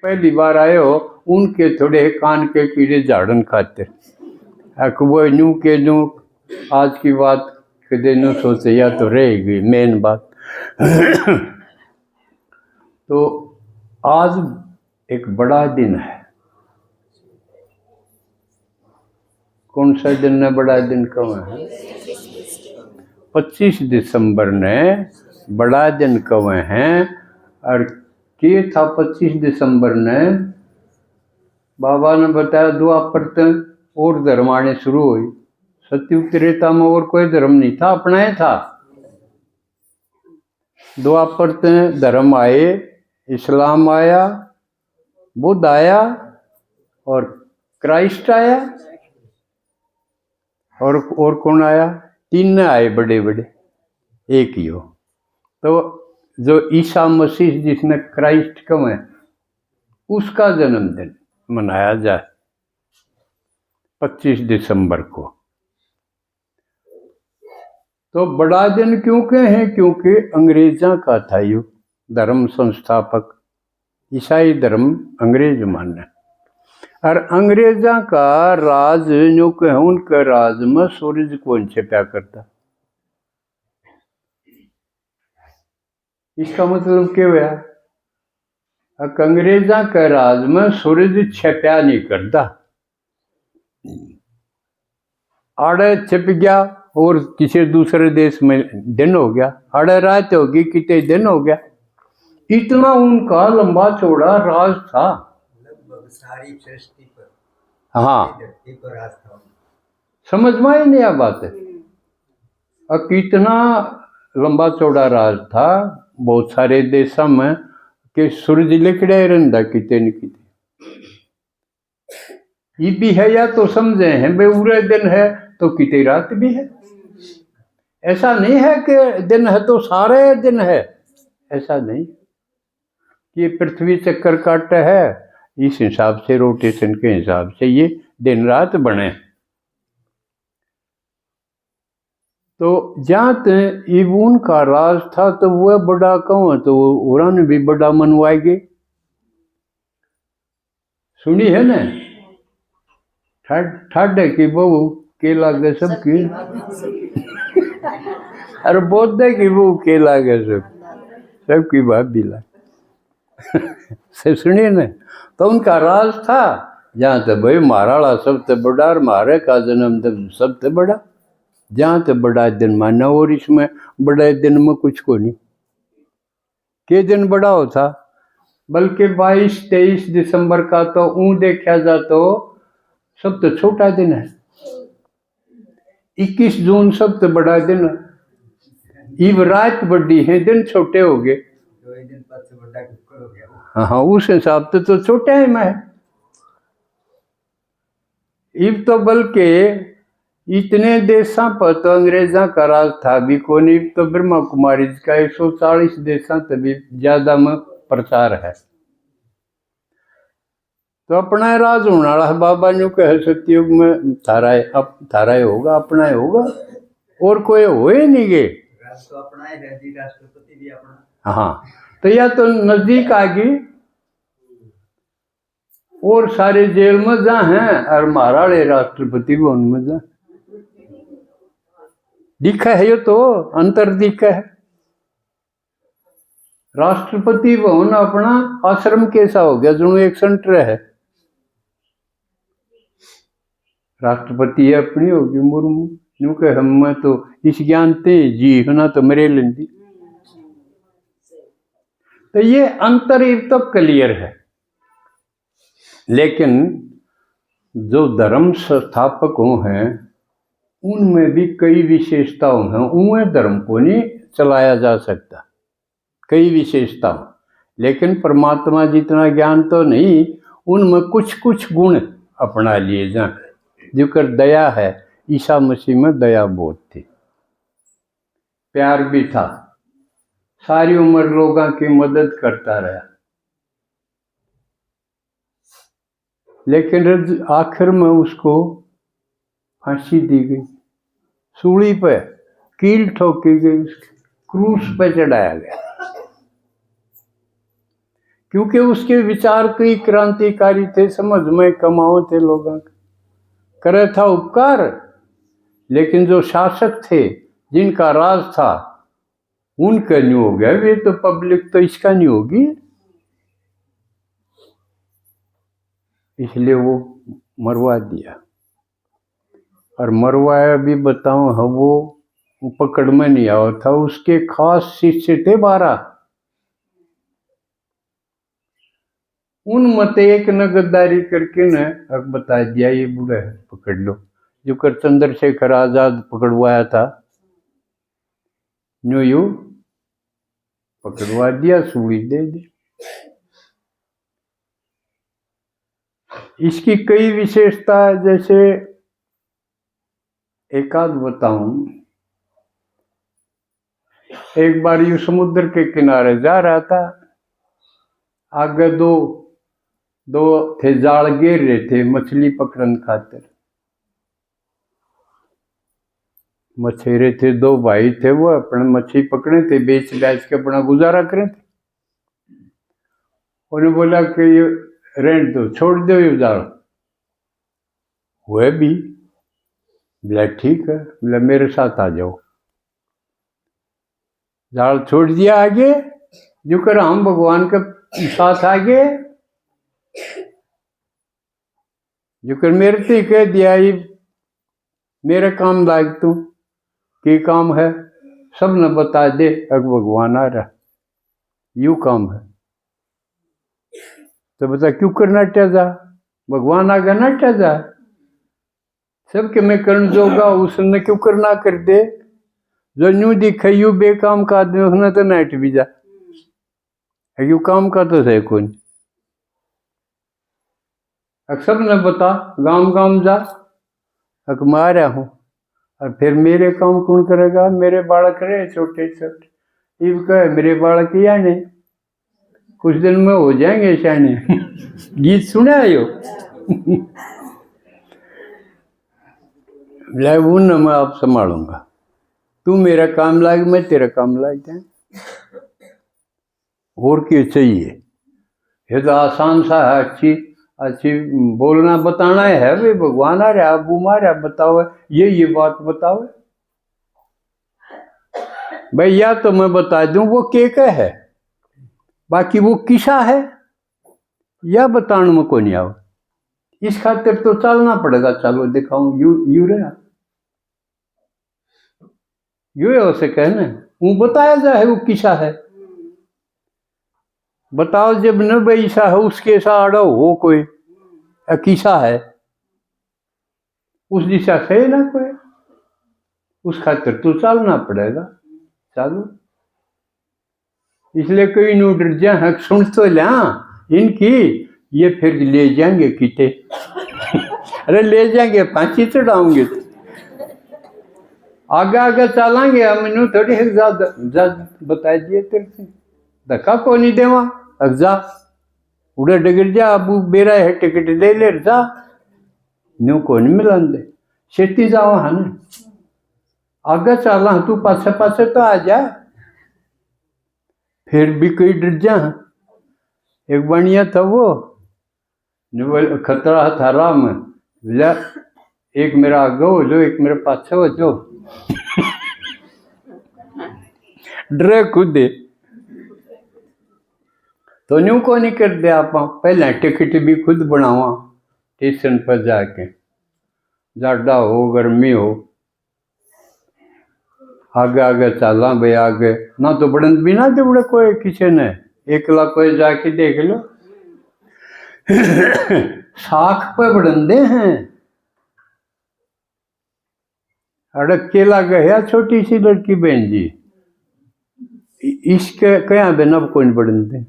पहली बार आए हो उनके थोड़े कान के कीड़े झाड़न खातिर वो न्यू के न्यू आज की बात के दिन सोचे या तो रहेगी मेन बात। तो आज एक बड़ा दिन है। कौन सा दिन है? बड़ा दिन कब है? 25 दिसंबर ने बड़ा दिन कब हैं। और के था 25 दिसंबर ने बाबा ने बताया द्वापर और धर्म आने शुरू हुई। सतयुग त्रेता में और कोई धर्म नहीं था, अपना ही था। द्वापर धर्म आए, इस्लाम आया, बुद्ध आया और क्राइस्ट आया और कौन आया? तीन आए बड़े बड़े, एक ही हो। तो जो ईसा मसीह जिसने क्राइस्ट कम है उसका जन्मदिन मनाया जाए 25 दिसंबर को। तो बड़ा दिन क्यों कहे? क्योंकि अंग्रेजा का था यो धर्म संस्थापक। ईसाई धर्म अंग्रेज माने और अंग्रेजा का राज जो कहे उनके राज में सूरज कौन छिपा करता। इसका मतलब क्या हुआ? अंग्रेजा के राज में सूरज छिपा नहीं करता। आड़े छिप गया और किसी दूसरे देश में दिन हो गया, आड़े रात होगी कितने दिन हो गया। इतना उनका लंबा चौड़ा राज था, लगभग सारी सृष्टि पर। हाँ, समझ में ही नहीं आ बात है। अब कितना लंबा चौड़ा राज था बहुत सारे देशों में कि सूरज लिखड़े रहता कितने न कितने। ये भी है या तो समझे हैं भाई पूरे दिन है तो कितनी रात भी है। ऐसा नहीं है कि दिन है तो सारे दिन है, ऐसा नहीं। ये पृथ्वी चक्कर काटता है, इस हिसाब से रोटेशन के हिसाब से ये दिन रात बने। तो जहाँ इबून का राज था तो वह बड़ा कहूँ तो उन्होंने भी बड़ा मनवाएगी। सुनी है ना? ठाडे की बहू के लागे सबकी। अरे बोधे की बहू के लागे सबकी भाभी लागे। से सुनिए ना, तो उनका राज था जहाँ तक भाई महाराणा सबसे बड़ा और मारे का जन्मदिन सबसे बड़ा। जहाँ तक बड़ा दिन माना और इसमें बड़े दिन में कुछ को नहीं। के दिन बड़ा होता? बल्कि 22-23 दिसंबर का तो ऊँ देखा जा तो सबसे छोटा दिन है। 21 जून सबसे बड़ा दिन है। इव रात बड़ी है, दिन छोटे हो गए। हाँ, उस हिसाब से तो छोटे ही में। इव तो बल्कि इतने देशों पर तो अंग्रेजा का राज था भी कौन। इव तो ब्रह्मा कुमारी का 140 देशों से भी ज्यादा में प्रचार है। तो अपना राज होने वाला है। बाबा ने कहे सतयुग में थारा होगा, अपना होगा और कोई हो ही नहीं गए। तो अपना ही है, राष्ट्रपति भी अपना। हाँ, तो या तो नजदीक आ गई और सारे जेल में जा हैं और महाराणे राष्ट्रपति भवन में जा दिखा है। ये तो अंतर दिखा है। राष्ट्रपति भवन अपना आश्रम कैसा हो गया, जो एक सेंटर है। राष्ट्रपति अपनी होगी मुर्मू क्योंकि हम तो इस ज्ञानते जी होना तो मेरे लेंदी। तो ये अंतर तो क्लियर है। लेकिन जो धर्म संस्थापकों हैं उनमें भी कई विशेषताओं हैं। उन्हें धर्म को नहीं चलाया जा सकता, कई विशेषताओं। लेकिन परमात्मा जितना ज्ञान तो नहीं, उनमें कुछ कुछ गुण अपना लिए जाए। जिक्र दया है, ईसा मसीह में दया बहुत थी, प्यार भी था, सारी उम्र लोगों की मदद करता रहा। लेकिन आखिर में उसको फांसी दी गई, सूली पे कील ठोकी गई, क्रूस पे चढ़ाया गया। क्योंकि उसके विचार कई क्रांतिकारी थे, समझ में कमाओ थे लोगों का, करे था उपकार। लेकिन जो शासक थे, जिनका राज था, उनका नहीं हो गया, वे तो पब्लिक तो इसका नहीं होगी, इसलिए वो मरवा दिया। और मरवाया भी बताऊं, हाँ वो पकड़ में नहीं आया था, उसके खास शिष्य थे 12, उन मत एक न गद्दारी करके न अब बता दिया ये बुरा है, पकड़ लो। जो कर चंद्रशेखर आजाद पकड़वाया था, न्यू यू पकड़वा दिया, सूली दे दी। इसकी कई विशेषता, जैसे एक आध बताऊं। एक बार यू समुद्र के किनारे जा रहा था, आगे दो थे जाल घेर रहे थे मछली पकड़न खातिर। मछेरे थे, 2 भाई थे, वो अपने मछली पकड़े थे, बेच बेच के अपना गुजारा करे थे। उन्हें बोला कि ये रहने दो, छोड़ दो ये जाल। हुए भी, बोला ठीक है, बोला मेरे साथ आ जाओ। जाल छोड़ दिया आगे, जो कर हम भगवान के साथ आगे, जो कर मेरे से कह दिया ये मेरे काम लायक तू की काम है, सब न बता दे, अब भगवान आ रहा, यू काम है। तो बता क्यों करना टा जा, भगवान आ गया ना टा जा, सबके मैं करण जोगा, उसने क्यों करना कर दे। जो न्यू दिखे यू बेकाम का आदमी, उसने तो नाइट भी जा, यू काम का तो सही कौन। सब ने बता, गांव गांव जा, अक मारा हूँ, और फिर मेरे काम कौन करेगा, मेरे बालक रहे छोटे छोटे, इब कहे मेरे बालक या नहीं, कुछ दिन में हो जाएंगे शाने। गीत सुना यो। वो न मैं आप संभालूंगा, तू मेरा काम लाग, मैं तेरा काम लाग जाए, और क्या चाहिए। ये तो आसान सा है, अच्छी बोलना बताना है, भाई भगवान आ रहा, अबू मारा, बताओ ये बात बताओ भाई, या तो मैं बता दूं वो के है, बाकी वो किसा है या बताने में को नहीं आओ। इस खातिर तो चलना पड़ेगा, चलो दिखाऊं यू रहा, यू उसे कहना वो बताया जाए वो किसा है, बताओ जब न बैसा है उसके साथ हो कोई किसा है, उस दिशा से ना कोई, उस खातिर तो चलना पड़ेगा, चलो। इसलिए कई नो डर जा, सुन तो ला इनकी, ये फिर ले जाएंगे किते। अरे ले जाएंगे, फांसी चढ़ाओगे, आगे आगे चलाएंगे हम, इन्हों थोड़ी ज्यादा बता दिए तेरे से, धक्का को नहीं देवा, जा उड़े डगर जा, अबू बेरा है टिकट ले ले जा, न्यू को नहीं मिलन दे, छेती जाओ है ना, आगे चला तू पासे पासे तो आ जा, फिर भी कई डर जा। एक बढ़िया था वो, खतरा था राम, बोला एक मेरा आगे हो जो, एक मेरे पाछे हो जो। डरे खुद तो न्यू को नहीं कर दे, आप पहले टिकट भी खुद बनावा स्टेशन पर जाके, जाडा हो गर्मी हो, आगे आगे चला भाई, आगे ना तो बढ़न भी ना दे कोई किसी ने, एकला कोई जाके देख लो। साख पे बढ़ंदे हैं, अड़क केला गया, छोटी सी लड़की बहन जी, इसके क्या बिना कौन बढ़ंदे,